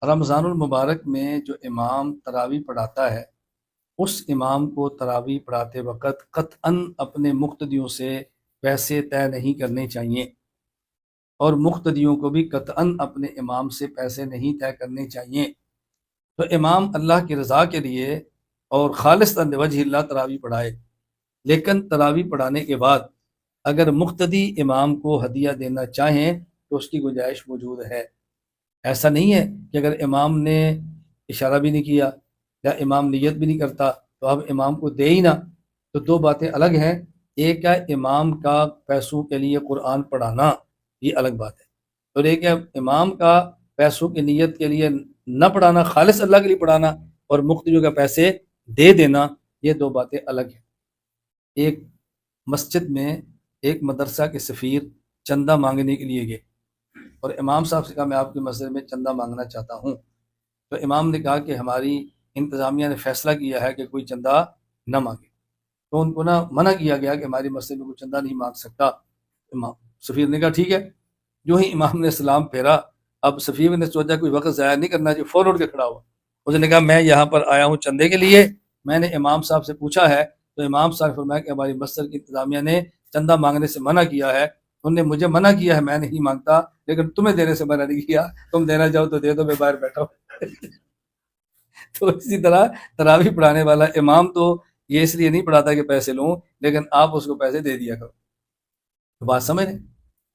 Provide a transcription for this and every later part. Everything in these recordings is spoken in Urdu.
رمضان المبارک میں جو امام تراویح پڑھاتا ہے، اس امام کو تراویح پڑھاتے وقت قطعاً اپنے مقتدیوں سے پیسے طے نہیں کرنے چاہیے، اور مقتدیوں کو بھی قطعاً اپنے امام سے پیسے نہیں طے کرنے چاہیے۔ تو امام اللہ کی رضا کے لیے اور خالص وجہ اللہ تراویح پڑھائے، لیکن تراویح پڑھانے کے بعد اگر مقتدی امام کو ہدیہ دینا چاہیں تو اس کی گنجائش موجود ہے۔ ایسا نہیں ہے کہ اگر امام نے اشارہ بھی نہیں کیا یا امام نیت بھی نہیں کرتا تو اب امام کو دے ہی نہ، تو دو باتیں الگ ہیں۔ ایک ہے امام کا پیسوں کے لیے قرآن پڑھانا، یہ الگ بات ہے، اور ایک ہے امام کا پیسوں کی نیت کے لیے نہ پڑھانا، خالص اللہ کے لیے پڑھانا اور مقتدیوں کا پیسے دے دینا، یہ دو باتیں الگ ہیں۔ ایک مسجد میں ایک مدرسہ کے سفیر چندہ مانگنے کے لیے گئے اور امام صاحب سے کہا میں آپ کے مسجد میں چندہ مانگنا چاہتا ہوں، تو امام نے کہا کہ ہماری انتظامیہ نے فیصلہ کیا ہے کہ کوئی چندہ نہ مانگے، تو ان کو نہ منع کیا گیا کہ ہماری مسجد میں کوئی چندہ نہیں مانگ سکتا۔ امام سفیر نے کہا ٹھیک ہے۔ جو ہی امام نے سلام پھیرا، اب سفیر نے سوچا کوئی وقت ضائع نہیں کرنا چاہیے، فوراً اٹھ کے کھڑا ہوا، اس نے کہا میں یہاں پر آیا ہوں چندے کے لیے، میں نے امام صاحب سے پوچھا ہے تو امام صاحب نے فرمایا کہ ہماری مسجد کی انتظامیہ نے چندہ مانگنے سے منع کیا ہے، انہوں نے مجھے منع کیا ہے، میں نہیں مانگتا، لیکن تمہیں دینے سے منع نہیں کیا، تم دینا چاہو تو دے دو، میں باہر بیٹھا ہوں۔ تو اسی طرح تراویح پڑھانے والا امام تو یہ اس لیے نہیں پڑھاتا کہ پیسے لوں، لیکن آپ اس کو پیسے دے دیا کرو۔ تو بات سمجھ رہے ہیں؟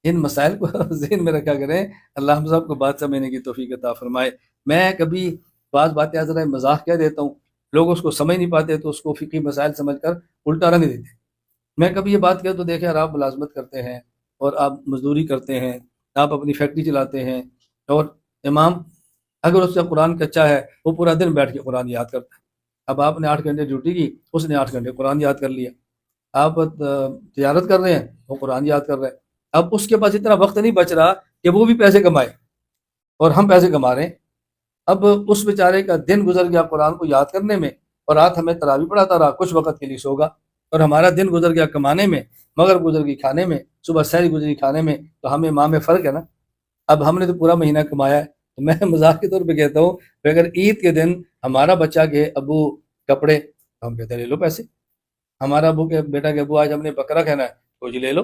ان مسائل کو ذہن میں رکھا کریں، اللہ ہم سب کو بات سمجھنے کی توفیق عطا فرمائے۔ میں کبھی بعض باتیں ذرا مذاق کہہ دیتا ہوں، لوگ اس کو سمجھ نہیں پاتے تو اس کو فقہی مسائل سمجھ کر الٹا رنگ دیتے ہیں۔ میں کبھی یہ بات کہہ تو دیکھیں یار، آپ ملازمت کرتے ہیں اور آپ مزدوری کرتے ہیں، آپ اپنی فیکٹری چلاتے ہیں، اور امام اگر اس کا قرآن کچا ہے وہ پورا دن بیٹھ کے قرآن یاد کرتا ہے۔ اب آپ نے 8 گھنٹے ڈیوٹی کی، اس نے 8 گھنٹے قرآن یاد کر لیا۔ آپ تجارت کر رہے ہیں، وہ قرآن یاد کر رہے ہیں۔ اب اس کے پاس اتنا وقت نہیں بچ رہا کہ وہ بھی پیسے کمائے اور ہم پیسے کما رہے ہیں۔ اب اس بیچارے کا دن گزر گیا قرآن کو یاد کرنے میں، اور رات ہمیں تراویح پڑھاتا رہا، کچھ وقت کے لیے سو گا، اور ہمارا دن گزر گیا کمانے میں، مغرب گزر گئی کھانے میں، صبح سحری گزری کھانے میں، تو ہمیں ماہ میں فرق ہے نا۔ اب ہم نے تو پورا مہینہ کمایا ہے، تو میں مذاق کے طور پہ کہتا ہوں کہ اگر عید کے دن ہمارا بچہ کہ ابو کپڑے، تو ہم کہتے ہیں لے لو پیسے۔ ہمارا ابو کہ بیٹا کہ ابو آج ہم نے بکرا کھانا ہے، تو جی لے لو۔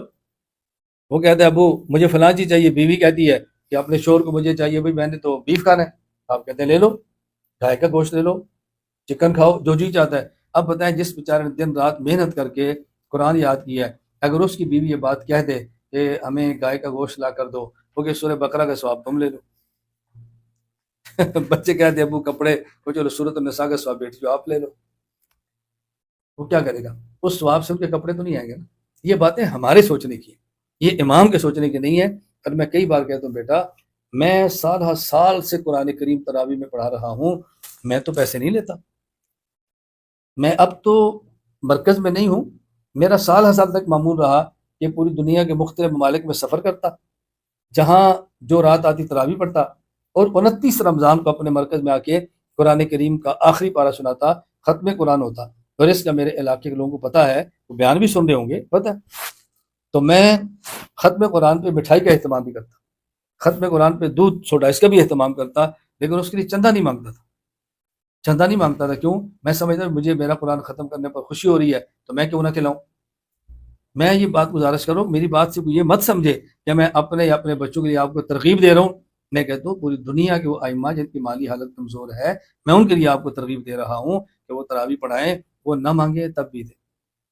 وہ کہتا ہے ابو مجھے فلاں چیز چاہیے، بیوی کہتی ہے کہ اپنے شوہر کو مجھے چاہیے بھائی میں نے تو بیف کھانا ہے، آپ کہتے ہیں لے لو، گائے کا گوشت لے لو، چکن کھاؤ، جو جی چاہتا ہے۔ اب بتائیں جس بیچارے نے دن رات محنت کر کے قرآن یاد کیا ہے، اگر اس کی بیوی یہ بات کہہ دے کہ ہمیں گائے کا گوشت لا کر دو، وہ کہ سورہ بقرہ کا ثواب تم لے لو۔ بچے کہتے ہیں ابو کپڑے، وہ چلو سورۃ النساء کا ثواب بیٹی جو آپ لے لو، وہ کیا کرے گا؟ اس ثواب سے ان کے کپڑے تو نہیں آئیں گے نا۔ یہ باتیں ہمارے سوچنے کی ہیں، یہ امام کے سوچنے کی نہیں ہے۔ اور میں کئی بار کہتا ہوں بیٹا میں سال ہر سال سے قرآن کریم تراویح میں پڑھا رہا ہوں، میں تو پیسے نہیں لیتا، میں اب تو مرکز میں نہیں ہوں، میرا سال ہر سال تک معمول رہا کہ پوری دنیا کے مختلف ممالک میں سفر کرتا، جہاں جو رات آتی تراویح پڑھتا، اور 29 رمضان کو اپنے مرکز میں آ کے قرآن کریم کا آخری پارہ سناتا، ختم قرآن ہوتا، اور اس کا میرے علاقے کے لوگوں کو پتہ ہے، وہ بیان بھی سن رہے ہوں گے پتہ ہے۔ تو میں ختم قرآن پہ مٹھائی کا اہتمام بھی کرتا، ختم قرآن پہ دودھ سوڈا اس کا بھی اہتمام کرتا، لیکن اس کے لیے چندہ نہیں مانگتا تھا، چندہ نہیں مانگتا تھا۔ کیوں؟ میں سمجھتا مجھے میرا قرآن ختم کرنے پر خوشی ہو رہی ہے تو میں کیوں نہ کھلاؤں۔ میں یہ بات گزارش کروں، میری بات سے کوئی یہ مت سمجھے کہ میں اپنے یا اپنے بچوں کے لیے آپ کو ترغیب دے رہا ہوں۔ میں کہتا ہوں پوری دنیا کے وہ ائمہ جن کی مالی حالت کمزور ہے، میں ان کے لیے آپ کو ترغیب دے رہا ہوں کہ وہ تراویح پڑھائیں، وہ نہ مانگے تب بھی دیں،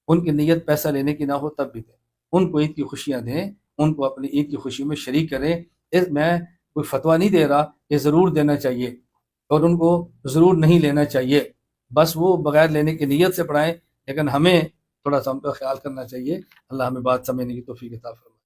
ان کی نیت پیسہ لینے کی نہ ہو تب بھی دیں، ان کو عید کی خوشیاں دیں، ان کو اپنی عید کی خوشی میں شریک کریں۔ میں کوئی فتویٰ نہیں دے رہا کہ ضرور دینا چاہیے اور ان کو ضرور نہیں لینا چاہیے، بس وہ بغیر لینے کی نیت سے پڑھائیں، لیکن ہمیں تھوڑا سا ان کا خیال کرنا چاہیے۔ اللہ ہمیں بات سمجھنے کی توفیق عطا فرمائے۔